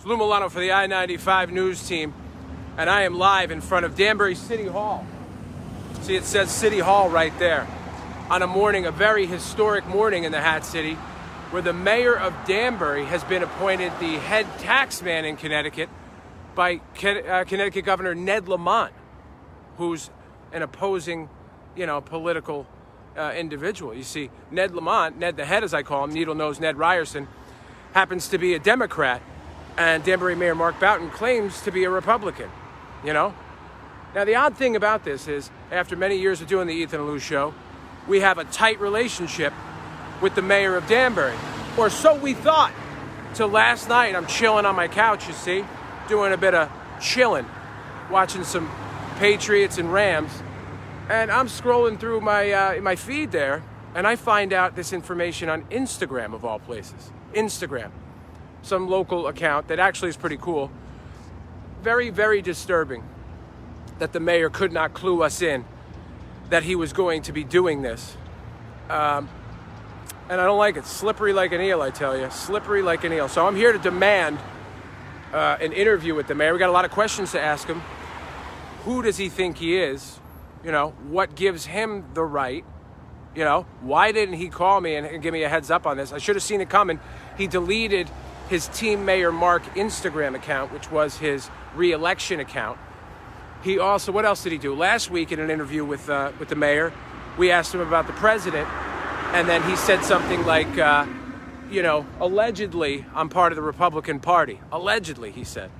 It's Lou Milano for the I-95 news team, and I am live in front of Danbury City Hall. See, it says City Hall right there. On a very historic morning in the Hat City, where the mayor of Danbury has been appointed the head taxman in Connecticut by Connecticut Governor Ned Lamont, who's an opposing, political individual. You see, Ned Lamont, Ned the Head as I call him, Needle-Nosed Ned Ryerson, happens to be a Democrat, and Danbury Mayor Mark Boughton claims to be a Republican, Now, the odd thing about this is, after many years of doing the Ethan and Lou show, we have a tight relationship with the mayor of Danbury, or so we thought, till last night. I'm chilling on my couch, you see, doing a bit of chilling, watching some Patriots and Rams, and I'm scrolling through my feed there, and I find out this information on Instagram, of all places. Instagram. Some local account that actually is pretty cool. Very, very disturbing that the mayor could not clue us in that he was going to be doing this. And I don't like it. Slippery like an eel, I tell you. Slippery like an eel. So I'm here to demand an interview with the mayor. We got a lot of questions to ask him. Who does he think he is? What gives him the right? Why didn't he call me and give me a heads up on this? I should have seen it coming. He deleted his Team Mayor Mark Instagram account, which was his re-election account. He also, what else did he do? Last week in an interview with the mayor, we asked him about the president, and then he said something like, allegedly I'm part of the Republican Party. Allegedly, he said.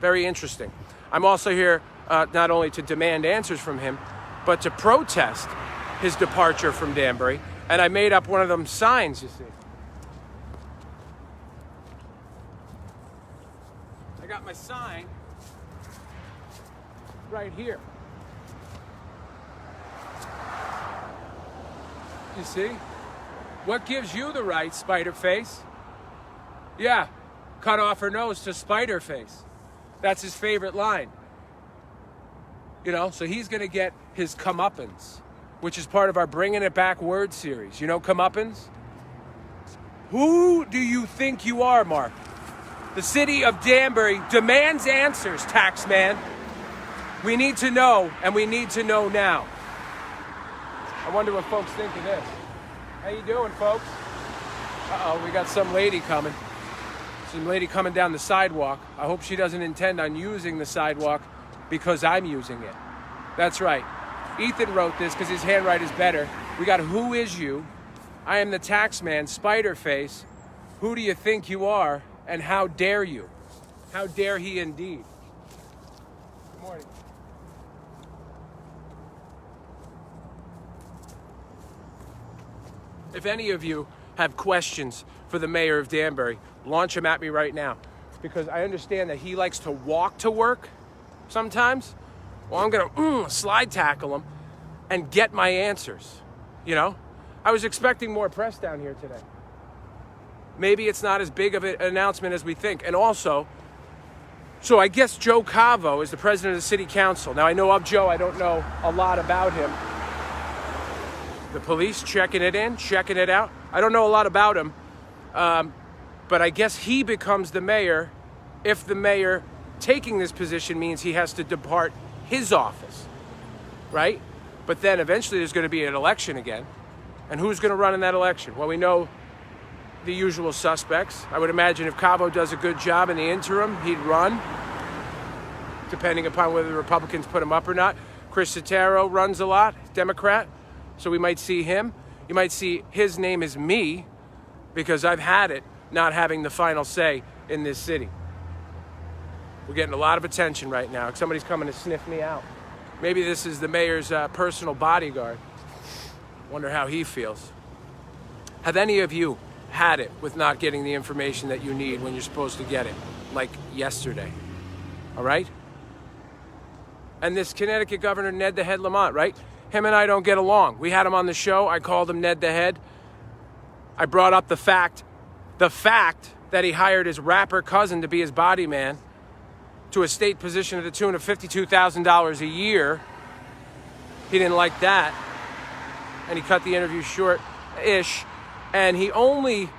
Very interesting. I'm also here not only to demand answers from him, but to protest his departure from Danbury. And I made up one of them signs, you see. I got my sign right here. You see? What gives you the right, Spider-Face? Yeah, cut off her nose to Spider-Face. That's his favorite line. So he's going to get his comeuppance, which is part of our Bringing It Back word series. Comeuppance? Who do you think you are, Mark? The city of Danbury demands answers, taxman. We need to know, and we need to know now. I wonder what folks think of this. How you doing, folks? Uh-oh, we got some lady coming. Some lady coming down the sidewalk. I hope she doesn't intend on using the sidewalk because I'm using it. That's right. Ethan wrote this because his handwriting is better. We got who is you? I am the taxman, Spider-Face. Who do you think you are? And how dare you? How dare he indeed? Good morning. If any of you have questions for the mayor of Danbury, launch them at me right now. Because I understand that he likes to walk to work sometimes. Well, I'm going to slide tackle him and get my answers. I was expecting more press down here today. Maybe it's not as big of an announcement as we think. And also, so I guess Joe Cavo is the president of the city council. Now, I know of Joe. I don't know a lot about him. The police checking it in, checking it out. I don't know a lot about him. But I guess he becomes the mayor if the mayor taking this position means he has to depart his office, right? But then eventually there's going to be an election again. And who's going to run in that election? Well, we know the usual suspects. I would imagine if Cabo does a good job in the interim, he'd run, depending upon whether the Republicans put him up or not. Chris Sotero runs a lot, Democrat, so we might see him. You might see his name is me, because I've had it not having the final say in this city. We're getting a lot of attention right now. Somebody's coming to sniff me out. Maybe this is the mayor's personal bodyguard. Wonder how he feels. Have any of you had it with not getting the information that you need when you're supposed to get it, like yesterday? All right? And this Connecticut Governor Ned the Head Lamont, right? Him and I don't get along. We had him on the show. I called him Ned the Head. I brought up the fact that he hired his rapper cousin to be his body man to a state position to the tune of $52,000 a year. He didn't like that. And he cut the interview short-ish. And he only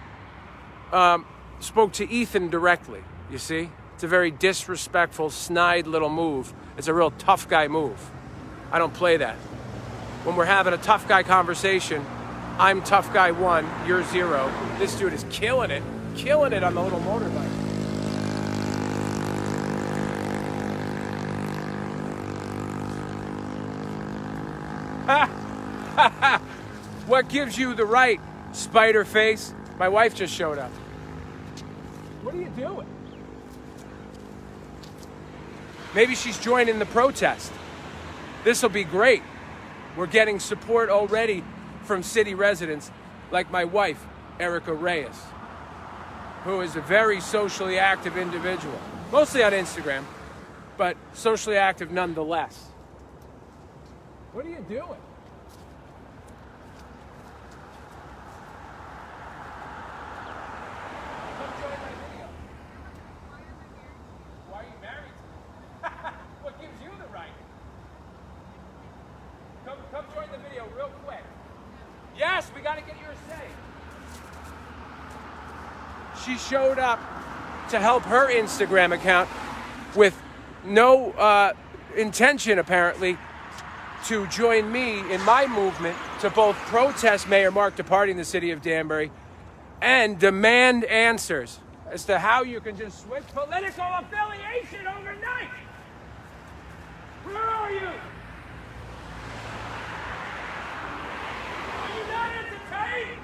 spoke to Ethan directly, you see? It's a very disrespectful, snide little move. It's a real tough guy move. I don't play that. When we're having a tough guy conversation, I'm tough guy 1, you're 0. This dude is killing it on the little motorbike. What gives you the right, spider face? My wife just showed up. What are you doing? Maybe she's joining the protest. This will be great. We're getting support already from city residents like my wife, Erica Reyes, who is a very socially active individual, mostly on Instagram, but socially active nonetheless. What are you doing? Come join my video. Why are you married to me? What gives you the right? Come join the video real quick. Yes, we got to get your say. She showed up to help her Instagram account with no intention, apparently, to join me in my movement to both protest Mayor Mark departing the city of Danbury and demand answers as to how you can just switch political affiliation overnight. Where are you? Are you not entertained?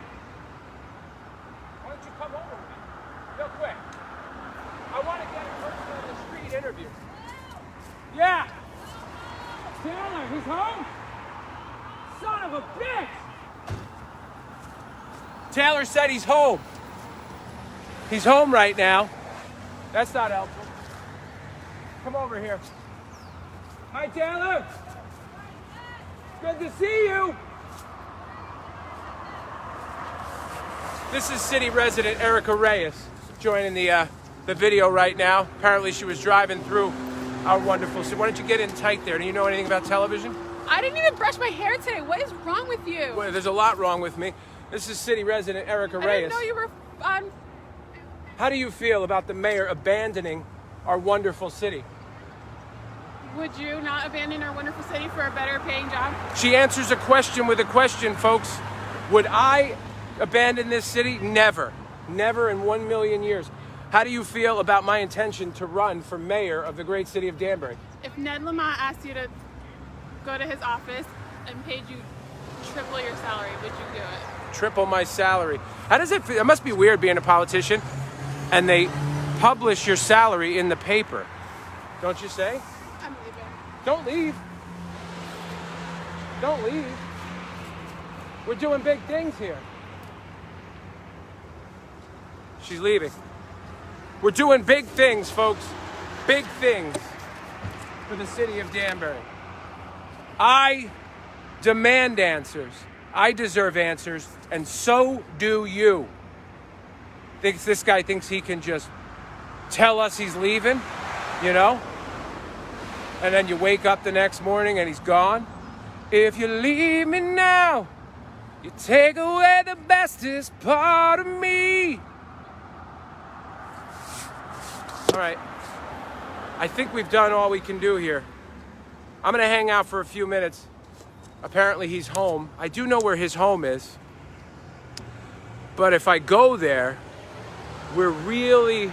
Why don't you come over with me? Real quick. I want to get a person on the street interview. Yeah. Taylor, he's home? Son of a bitch! Taylor said he's home. He's home right now. That's not helpful. Come over here. Hi, Taylor. Good to see you. This is city resident Erica Reyes joining the video right now. Apparently she was driving through our wonderful city. Why don't you get in tight there? Do you know anything about television? I didn't even brush my hair today. What is wrong with you? Well, there's a lot wrong with me. This is city resident Erica Reyes. I didn't know you were on. How do you feel about the mayor abandoning our wonderful city? Would you not abandon our wonderful city for a better paying job? She answers a question with a question, folks. Would I abandon this city? Never. Never in 1 million years. How do you feel about my intention to run for mayor of the great city of Danbury? If Ned Lamont asked you to go to his office and paid you triple your salary, would you do it? Triple my salary. How does it feel? It must be weird being a politician and they publish your salary in the paper. Don't you say? I'm leaving. Don't leave. Don't leave. We're doing big things here. She's leaving. We're doing big things, folks. Big things for the city of Danbury. I demand answers. I deserve answers, and so do you. This guy thinks he can just tell us he's leaving, you know? And then you wake up the next morning and he's gone. If you leave me now, you take away the bestest part of me. All right. I think we've done all we can do here. I'm going to hang out for a few minutes. Apparently he's home. I do know where his home is. But if I go there, we're really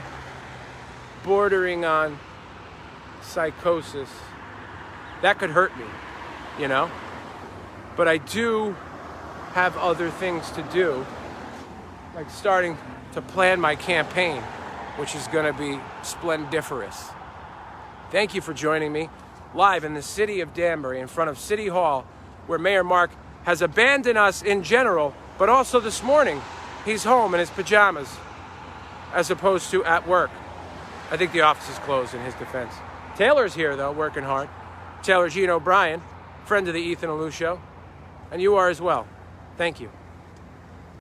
bordering on psychosis. That could hurt me, you know? But I do have other things to do, like starting to plan my campaign, which is going to be splendiferous. Thank you for joining me live in the city of Danbury in front of City Hall, where Mayor Mark has abandoned us in general, but also this morning, he's home in his pajamas, as opposed to at work. I think the office is closed in his defense. Taylor's here, though, working hard. Taylor Gene O'Brien, friend of the Ethan and Lou Show, and you are as well. Thank you.